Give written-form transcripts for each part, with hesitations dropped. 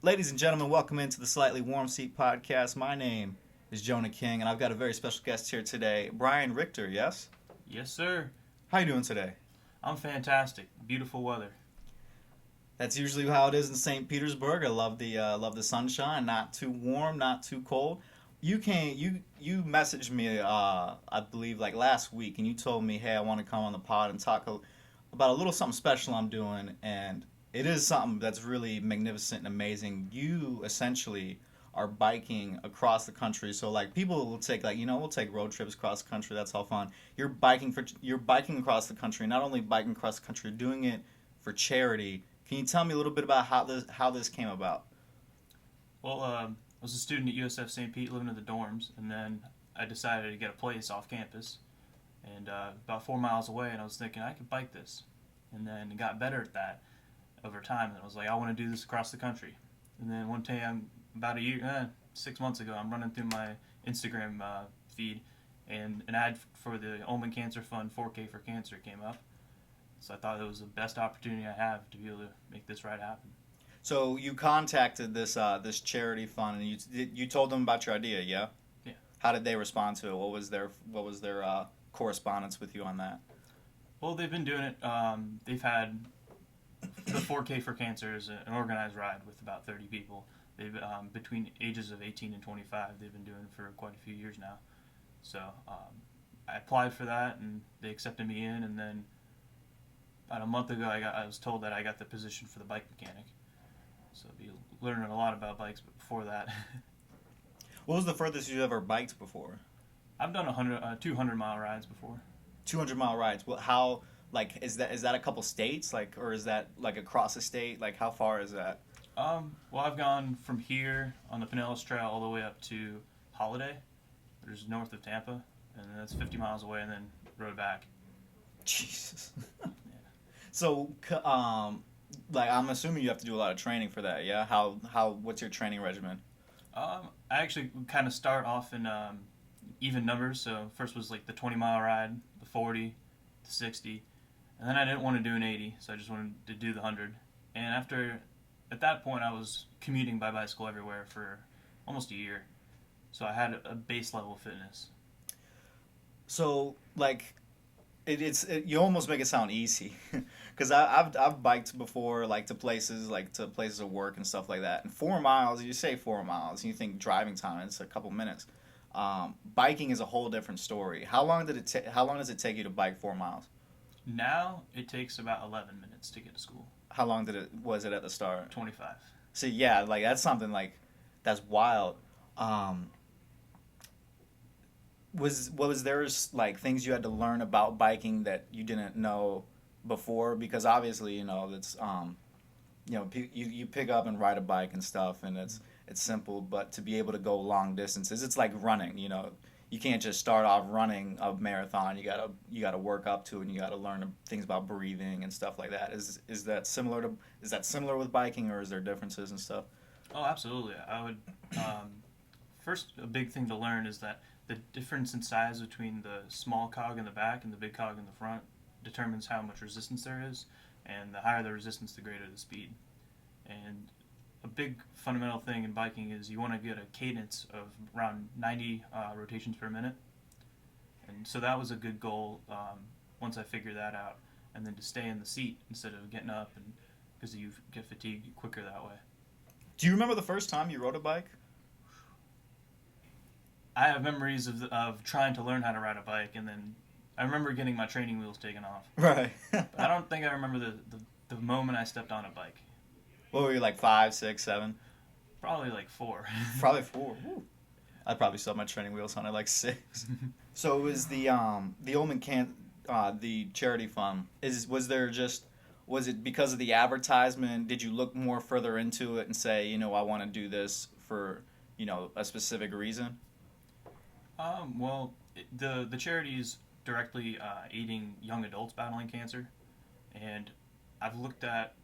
Ladies and gentlemen, welcome into the Slightly Warm Seat podcast. My name is Jonah King, and I've got a very special guest here today, Brian Richter. Yes, Yes, sir. how you doing today? I'm fantastic. Beautiful weather. That's usually how it is in St. Petersburg. I love the sunshine. Not too warm, not too cold. You messaged me I believe like last week, and you told me, hey, I want to come on the pod and talk about a little something special I'm doing, and it is something that's really magnificent and amazing. You essentially are biking across the country. So like people will take we'll take road trips across the country. That's all fun. You're biking across the country. Not only biking across the country, you're doing it for charity. Can you tell me a little bit about how this came about? I was a student at USF St. Pete living in the dorms, and then I decided to get a place off campus, and about 4 miles away, and I was thinking I could bike this, and then got better at that over time, and I was like, I want to do this across the country. And then one time, about 6 months ago, I'm running through my Instagram feed, and an ad for the Ulman Cancer Fund 4K for Cancer came up. So I thought it was the best opportunity I have to be able to make this ride happen. So you contacted this charity fund and you told them about your idea, yeah? Yeah. How did they respond to it? What was their correspondence with you on that? Well, they've been doing it. They've had the 4K for Cancer is an organized ride with about 30 people. They've between ages of 18 and 25. They've been doing it for quite a few years now. So I applied for that, and they accepted me in. And then about a month ago, I was told that I got the position for the bike mechanic. So I'll be learning a lot about bikes. But before that, What was the furthest you ever biked before? I've done 200-mile rides before. 200-mile rides. Well, how is that a couple states like, or is that like across a state? Like how far is that? Well, I've gone from here on the Pinellas Trail all the way up to Holiday, which is north of Tampa, and that's 50 miles away, and then rode back. Jesus. Yeah. So, like I'm assuming you have to do a lot of training for that. Yeah. What's your training regimen? I actually kind of start off in even numbers. So first was like the 20-mile ride, the 40, the 60, and then I didn't want to do an 80, so I just wanted to do the 100. And at that point, I was commuting by bicycle everywhere for almost a year, so I had a base level of fitness. So like you almost make it sound easy, because I've biked before, like to places of work and stuff like that. And 4 miles, you say 4 miles, and you think driving time it's a couple minutes. Biking is a whole different story. How long does it take you to bike 4 miles? Now it takes about 11 minutes to get to school. How long was it at the start? 25. See, yeah, like that's something like that's wild. Um, was there like things you had to learn about biking that you didn't know before? Because obviously, it's you pick up and ride a bike and stuff, and it's simple. But to be able to go long distances, it's like running. You can't just start off running a marathon. You gotta work up to it, and you gotta learn things about breathing and stuff like that. Is that similar with biking, or is there differences and stuff? Oh, absolutely. I would. First, a big thing to learn is that the difference in size between the small cog in the back and the big cog in the front determines how much resistance there is, and the higher the resistance, the greater the speed. And a big fundamental thing in biking is you want to get a cadence of around 90 rotations per minute. And so that was a good goal once I figured that out. And then to stay in the seat instead of getting up, and because you get fatigued quicker that way. Do you remember the first time you rode a bike? I have memories of trying to learn how to ride a bike, and then I remember getting my training wheels taken off. Right. But I don't think I remember the moment I stepped on a bike. What were you, like 5, 6, 7? Probably like 4. Probably 4. Woo. I probably still have my training wheels on at like 6. So it was the Ulman the charity fund. Was it because of the advertisement? Did you look more further into it and say, I want to do this for, a specific reason? The charity is directly aiding young adults battling cancer, and I've looked at.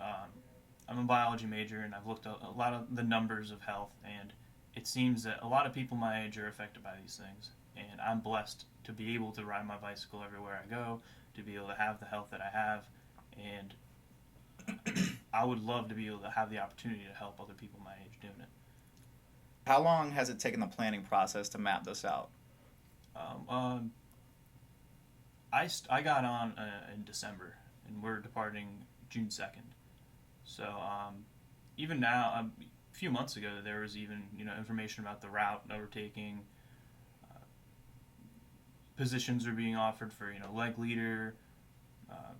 I'm a biology major, and I've looked at a lot of the numbers of health, and it seems that a lot of people my age are affected by these things. And I'm blessed to be able to ride my bicycle everywhere I go, to be able to have the health that I have, and I would love to be able to have the opportunity to help other people my age. How long has it taken the planning process to map this out? Um, um, I got on in December, and we're departing June 2nd. So even now, a few months ago, there was even information about the route that we're taking. Uh, Positions are being offered for leg leader, uh,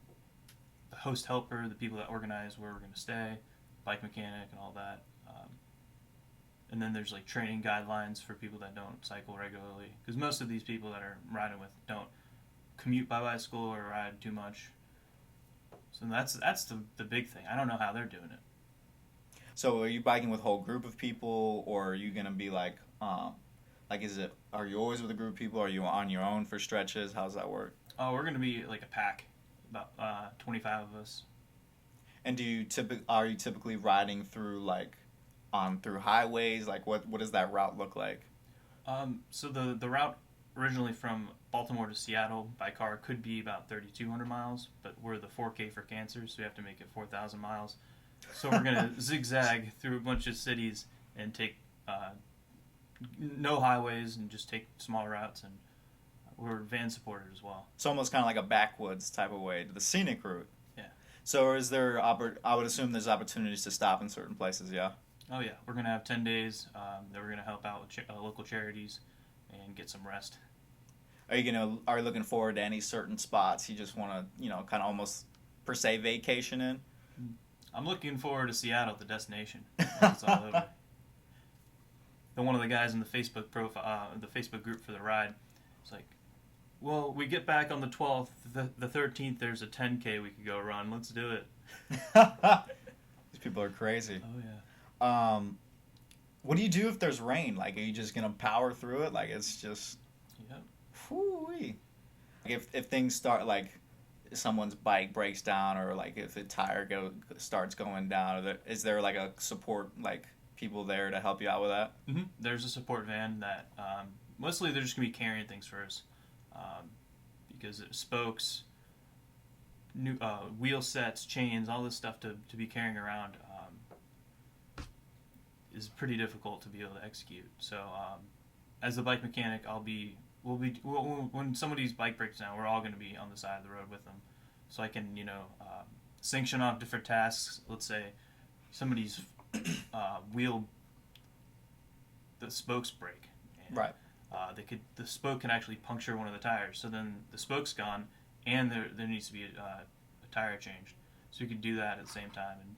the host helper, the people that organize where we're going to stay, bike mechanic, and all that. And then there's like training guidelines for people that don't cycle regularly, because most of these people that are riding with don't commute by bicycle or ride too much. So that's the big thing. I don't know how they're doing it. So are you biking with a whole group of people, or are you gonna be like is it? Are you always with a group of people? Are you on your own for stretches? How's that work? Oh, we're gonna be like a pack, about 25 of us. And are you typically riding through like on through highways? Like what does that route look like? So the route originally from Baltimore to Seattle by car could be about 3,200 miles, but we're the 4K for cancer, so we have to make it 4,000 miles. So we're gonna zigzag through a bunch of cities and take no highways and just take small routes, and we're van supported as well. It's almost kind of like a backwoods type of way, the scenic route. Yeah. So is there? I would assume there's opportunities to stop in certain places. Yeah. Oh yeah, we're gonna have 10 days that we're gonna help out with local charities and get some rest. Are you looking forward to any certain spots you just want to kind of almost per se vacation in? I'm looking forward to Seattle, the destination. It's all over. Then one of the guys in the Facebook profile, the Facebook group for the ride, it's like, well, we get back on the 12th. The 13th, there's a 10K we could go run. Let's do it. These people are crazy. Oh yeah. What do you do if there's rain? Like, are you just gonna power through it? Like, it's just, Yep. whoo-wee. Like if things start like someone's bike breaks down, or like if the starts going down, is there like a support like people there to help you out with that? There's a support van that mostly they're just gonna be carrying things for us, um, because spokes, new wheel sets, chains, all this stuff to be carrying around is pretty difficult to be able to execute. So as the bike mechanic, when somebody's bike breaks down, we're all going to be on the side of the road with them, so I can sanction off different tasks. Let's say somebody's wheel, the spokes break, and Right. The spoke can actually puncture one of the tires. So then the spoke's gone, and there needs to be a tire changed. So you could do that at the same time, and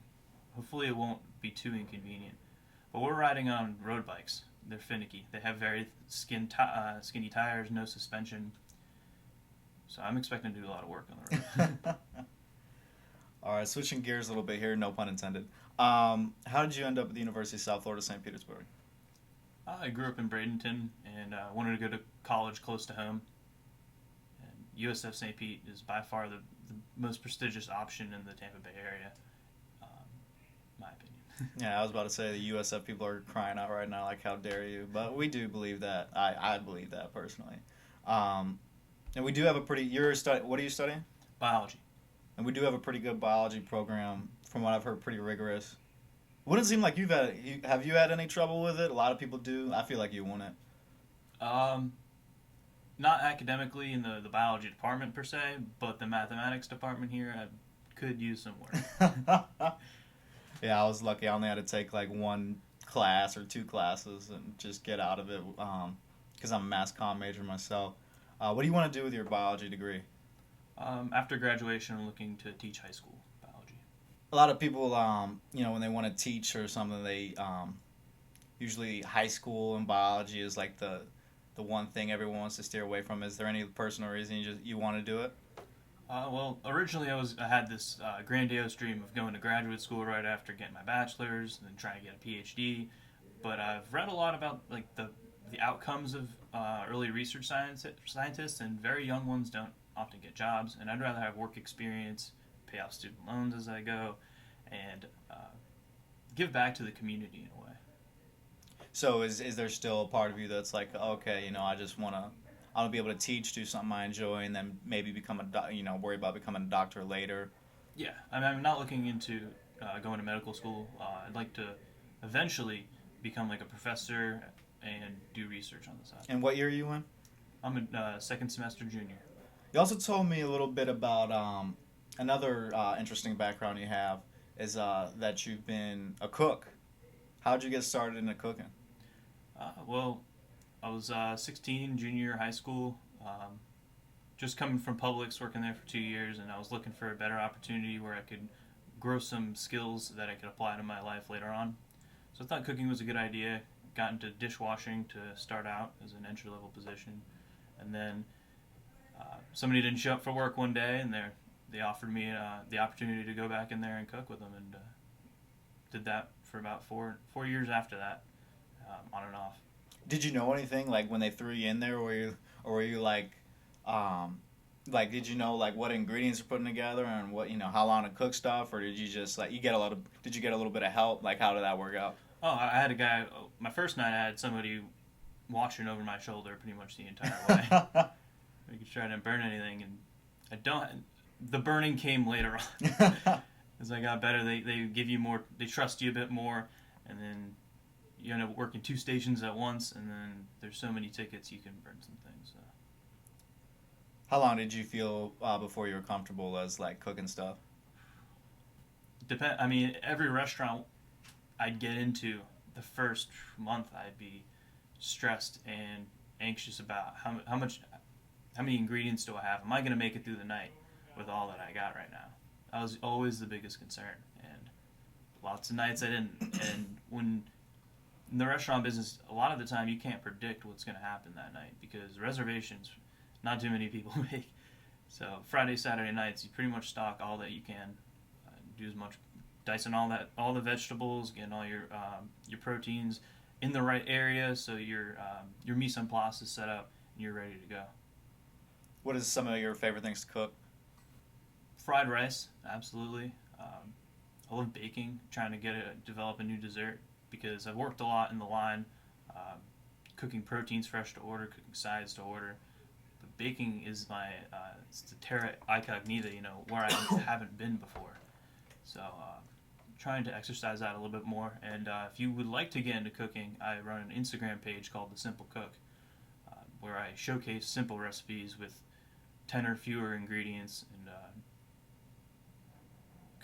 hopefully it won't be too inconvenient. But we're riding on road bikes. They're finicky. They have very skinny tires, no suspension. So I'm expecting to do a lot of work on the road. All right, switching gears a little bit here, no pun intended. How did you end up at the University of South Florida, St. Petersburg? I grew up in Bradenton and wanted to go to college close to home. And USF St. Pete is by far the most prestigious option in the Tampa Bay area, my opinion. Yeah, I was about to say the USF people are crying out right now, like, how dare you? But we do believe that. I believe that personally. And we do have a pretty. What are you studying? Biology. And we do have a pretty good biology program, from what I've heard, pretty rigorous. Wouldn't it seem like have you had any trouble with it? A lot of people do. I feel like you wouldn't. Not academically in the biology department per se, but the mathematics department here could use some work. Yeah, I was lucky. I only had to take like one class or two classes and just get out of it, because I'm a mass comm major myself. What do you want to do with your biology degree? After graduation, I'm looking to teach high school biology. A lot of people, when they want to teach or something, they usually high school and biology is like the one thing everyone wants to steer away from. Is there any personal reason you want to do it? Well, originally I had this grandiose dream of going to graduate school right after getting my bachelor's and then trying to get a PhD. But I've read a lot about like the outcomes of early research scientists, and very young ones don't often get jobs. And I'd rather have work experience, pay off student loans as I go, and give back to the community in a way. So is there still a part of you that's like, okay, I'll be able to teach, do something I enjoy, and then maybe worry about becoming a doctor later? Yeah, I'm not looking into going to medical school. I'd like to eventually become like a professor and do research on the side. And what year are you in? I'm a second semester junior. You also told me a little bit about another interesting background you have is that you've been a cook. How'd you get started into cooking? Well, I was 16, junior year of high school. Just coming from Publix, working there for 2 years, and I was looking for a better opportunity where I could grow some skills that I could apply to my life later on. So I thought cooking was a good idea. Got into dishwashing to start out as an entry level position, and then somebody didn't show up for work one day, and they offered me the opportunity to go back in there and cook with them, and did that for about 4 years after that, on and off. Did you know anything like when they threw you in there, or were you like did you know like what ingredients you're putting together and what how long to cook stuff, or did you just like did you get a little bit of help? Like how did that work out? Oh, I had a guy. My first night, I had somebody watching over my shoulder pretty much the entire way. We could try to burn anything, and I don't. The burning came later on. As I got better, they give you more. They trust you a bit more, and then you end up working two stations at once, and then there's so many tickets you can burn some things. So. How long did you feel before you were comfortable as like cooking stuff? I mean, every restaurant I'd get into, the first month I'd be stressed and anxious about how many ingredients do I have? Am I going to make it through the night with all that I got right now? That was always the biggest concern, and lots of nights I didn't. And when in the restaurant business, a lot of the time you can't predict what's going to happen that night because reservations, not too many people make. So Friday, Saturday nights, you pretty much stock all that you can, do as much dicing all the vegetables, getting all your proteins in the right area, so your mise en place is set up and you're ready to go. What is some of your favorite things to cook? Fried rice, absolutely. I love baking, trying to develop a new dessert because I've worked a lot in the line, cooking proteins fresh to order, cooking sides to order. But baking is my it's the terra incognita, where I haven't been before. So trying to exercise that a little bit more. And if you would like to get into cooking, I run an Instagram page called The Simple Cook, where I showcase simple recipes with 10 or fewer ingredients, and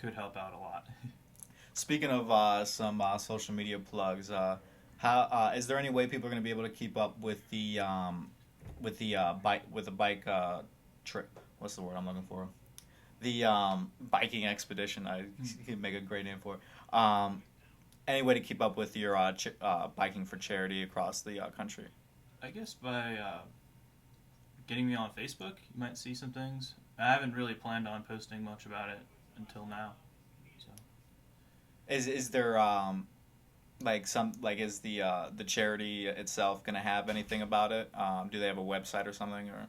could help out a lot. Speaking of some social media plugs, how is there any way people are going to be able to keep up with the bike trip? What's the word I'm looking for? The biking expedition. I can make a great name for it. Any way to keep up with your biking for charity across the country? I guess by getting me on Facebook, you might see some things. I haven't really planned on posting much about it until now. So. Is there is the charity itself going to have anything about it? Do they have a website or something? Or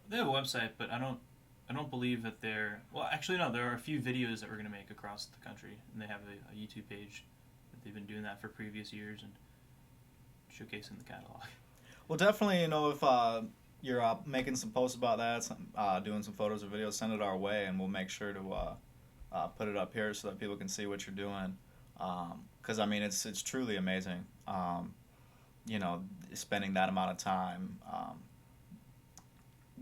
they have a website, but I don't believe that they're... Well, actually, no. There are a few videos that we're going to make across the country, and they have a YouTube page that they've been doing that for previous years and showcasing the catalog. Well, definitely, if you're making some posts about that, doing some photos or videos, send it our way, and we'll make sure to put it up here so that people can see what you're doing. Because, I mean, it's truly amazing, spending that amount of time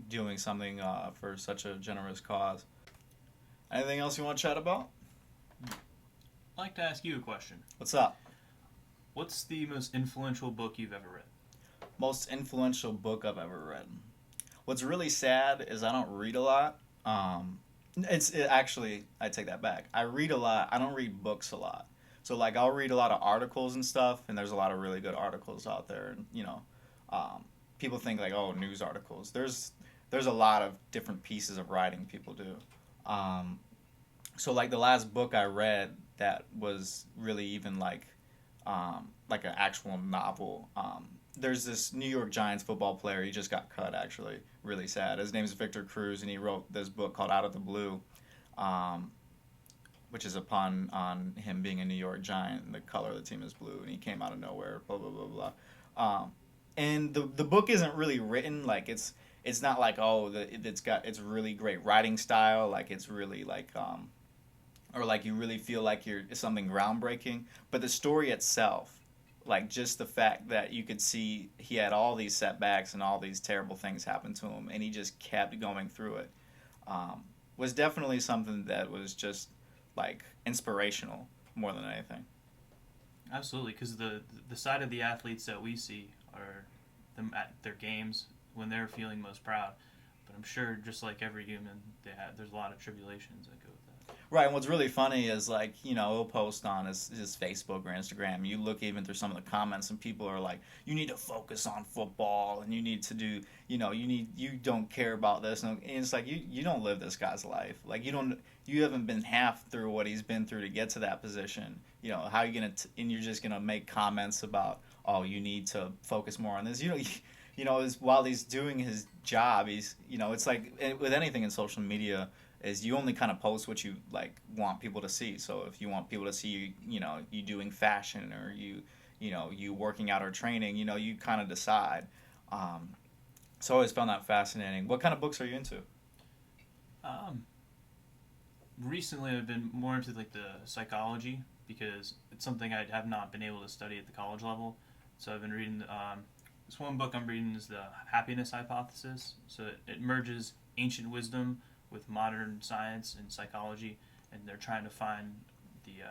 doing something for such a generous cause. Anything else you want to chat about? I'd like to ask you a question. What's up? What's the most influential book you've ever read? Most influential book I've ever read. What's really sad is I don't read a lot. Actually, I take that back. I read a lot. I don't read books a lot. So, like, I'll read a lot of articles and stuff, and there's a lot of really good articles out there. And, people think, like, oh, news articles. There's a lot of different pieces of writing people do. So, like, the last book I read that was really even, like an actual novel, there's this New York Giants football player. He just got cut, actually. Really sad. His name is Victor Cruz, and he wrote this book called Out of the Blue, which is on him being a New York Giant, and the color of the team is blue, and he came out of nowhere, blah, blah, blah, blah. And the book isn't really written, like, it's not like, oh, it's really great writing style, like, it's really, like, or, like, you really feel like it's something groundbreaking, but the story itself, like just the fact that you could see he had all these setbacks and all these terrible things happen to him, and he just kept going through it, was definitely something that was just like inspirational more than anything. Absolutely, because the side of the athletes that we see are them at their games when they're feeling most proud. But I'm sure, just like every human, there's a lot of tribulations that go with that. Right, and what's really funny is like, he'll post on his Facebook or Instagram. You look even through some of the comments, and people are like, "You need to focus on football, and you need to do, you don't care about this." And it's like you don't live this guy's life. Like you haven't been half through what he's been through to get to that position. How are you and you're just gonna make comments about, oh, you need to focus more on this. While he's doing his job, it's like with anything in social media, is you only kind of post what you like want people to see. So if you want people to see you doing fashion, or you working out or training, you kind of decide. So I always found that fascinating. What kind of books are you into? Um, Recently, I've been more into like the psychology because it's something I have not been able to study at the college level. So I've been reading. This one book I'm reading is the Happiness Hypothesis. So it merges ancient wisdom with modern science and psychology, and they're trying to find the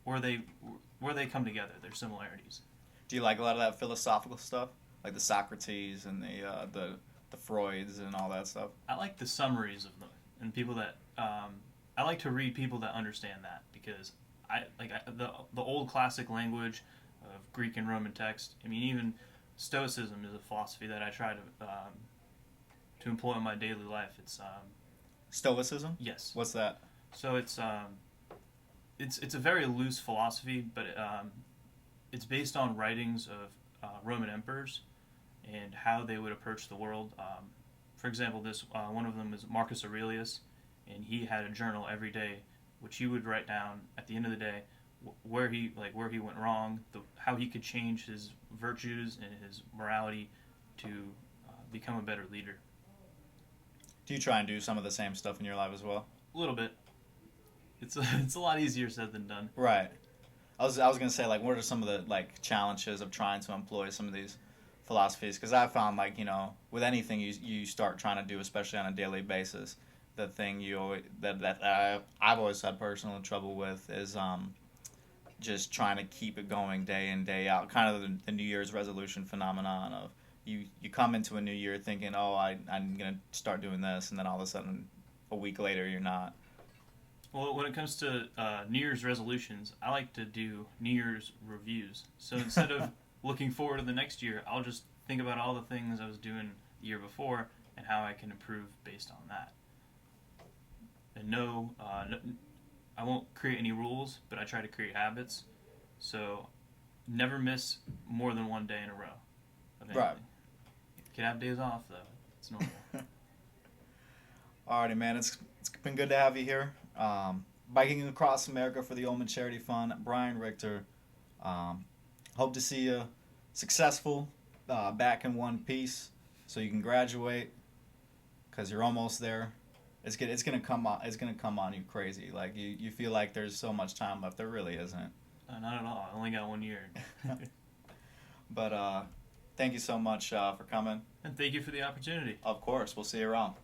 where they come together, their similarities. Do you like a lot of that philosophical stuff, like the Socrates and the Freuds and all that stuff? I like the summaries of them and people that I like to read people that understand that because the old classic language of Greek and Roman text. I mean, even Stoicism is a philosophy that I try to employ in my daily life. It's Stoicism? yes. What's that? So it's a very loose philosophy, but it's based on writings of Roman emperors and how they would approach the world. For example, this one of them is Marcus Aurelius, and he had a journal every day, which he would write down at the end of the day where he went wrong, how he could change his virtues and his morality to become a better leader. Do you try and do some of the same stuff in your life as well? A little bit. It's a lot easier said than done. Right. I was gonna say, like, what are some of the like challenges of trying to employ some of these philosophies? Because I found, like, with anything you start trying to do, especially on a daily basis, the thing I've always had personal trouble with is just trying to keep it going day in, day out. Kind of the New Year's resolution phenomenon of you come into a new year thinking, oh, I'm gonna start doing this, and then all of a sudden a week later you're not. Well, when it comes to New Year's resolutions, I like to do New Year's reviews. So instead of looking forward to the next year, I'll just think about all the things I was doing the year before and how I can improve based on that. And I won't create any rules, but I try to create habits. So never miss more than one day in a row of anything. Right. You can have days off, though. It's normal. Alrighty, man. It's been good to have you here. Biking across America for the Ulman Charity Fund, Brian Richter. Hope to see you successful, back in one piece, so you can graduate, because you're almost there. It's gonna come on. It's gonna come on you crazy. Like you feel like there's so much time left. There really isn't. Not at all. I only got 1 year. But thank you so much for coming. And thank you for the opportunity. Of course, we'll see you around.